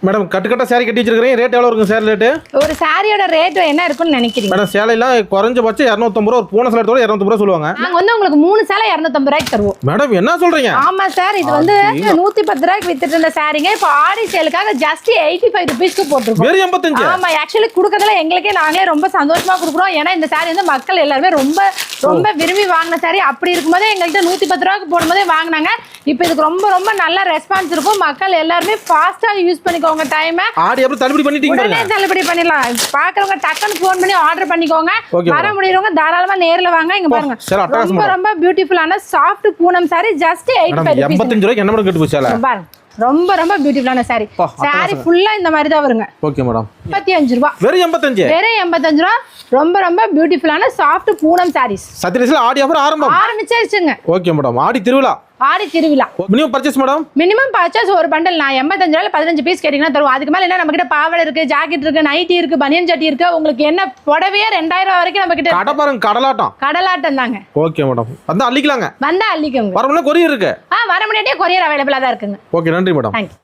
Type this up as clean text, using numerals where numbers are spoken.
Madam கட்டுக்கட்ட sorry கட்டி வச்சிருக்கீங்க. Rate எவ்வளவு இருக்கும் சார் ரேட்? ஒரு சாரியோட ரேட் என்ன இருக்குன்னு நினைக்கிறீங்க? மேடம் சேலைலாம் குறைஞ்சபட்சம் 250 ரூபா, ஒரு பூனை சேலை எடுத்தா 250 ரூபா சொல்லுவாங்க. நாங்க வந்து உங்களுக்கு 3 சேலை 250 ரூபாய்க்கு தருவோம். மேடம் என்ன சொல்றீங்க? ஆமா சார், இது வந்து 110 ரூபாய்க்கு வித்துட்டு இருந்த சாரிங்க இப்போ ஆடி சேலுக்காக ஜஸ்ட் 85 ரூபீஸ்க்கு போட்டுருக்கோம். வெறும் 85? ஆமா, ஆக்சுவலி குடுக்கறதுல எங்களுக்கே நாங்களே ரொம்ப சந்தோஷமா குடுக்குறோம். ஏன்னா இந்த சாரி வந்து மக்கள் எல்லாருமே ரொம்ப விரும்பி வாங்கின சாரி. அப்படி இருக்கும்போது எங்கள்கிட்ட 110 ரூபாய்க்கு போடும்போதே வாங்கினாங்க. இப்போ இதுக்கு ரொம்ப நல்ல ரெஸ்பான்ஸ் இருக்கும். மக்கள் எல்லாருமே ஃபாஸ்டா யூஸ் பண்ணிக்கோங்க டைம். ஆடி அப்புறம் தள்ளுபடி பண்ணிட்டீங்க. உடனே தள்ளுபடி பண்ணிடலாம். பாக்குறவங்க டக்குன்னு போன் பண்ணி ஆர்டர் பண்ணிக்கோங்க. வர முடியறவங்க தாராளமா நேர்ல வாங்க. இங்க பாருங்க, ரொம்ப பியூட்டிஃபுல்லான சாஃப்ட் பூனம் சாரி ஜஸ்ட் 85 ரூபாய். 85 ரூபாய்க்கு என்ன மேடம் கட்டு போச்சு சேலை? பாருங்க, ரொம்ப பியூட்டிஃபுல்லான சாரி. சாரி ஃபுல்லா இந்த மாதிரி தான் வருங்க. Okay madam. 85 ரூபாய். வெறும் 85? வெறும் 85 ரூபாய். ரொம்ப பியூட்டிஃபுல்லான சாஃப்ட் பூனம் சாரீஸ். சத்யஸ்ல ஆடி ஆஃபர் ஆரம்பிச்சிருச்சுங்க. Okay madam. ஆடி திருவிழா. ஆடி திருவிழா. Minimum purchase madam? Minimum purchase ஒரு பண்டல் நான் 85 ரூபாயில 15 பீஸ் கேட்டீங்கன்னா தருவோம். அதுக்கு மேல என்ன நம்ம கிட்ட பாவாடை இருக்கு, ஜாக்கெட் இருக்கு, நைட்டி இருக்கு, பனியன் சட்டி இருக்கு. உங்களுக்கு என்ன புடவையே 2000 வரைக்கும் நம்ம கிட்ட. கடை பாருங்க, கடலாட்டம் தாங்க. Okay madam. வந்தா அள்ளிக்கலாங்க. வந்தா அள்ளிக்கோங்க. வரமுன்னா கொரியர் இருக்கு. வர முன்னாடியே கொரியர் அவைலபிளா தான் இருக்குங்க. ஓகே, நன்றி மேடம். தேங்க்யூ.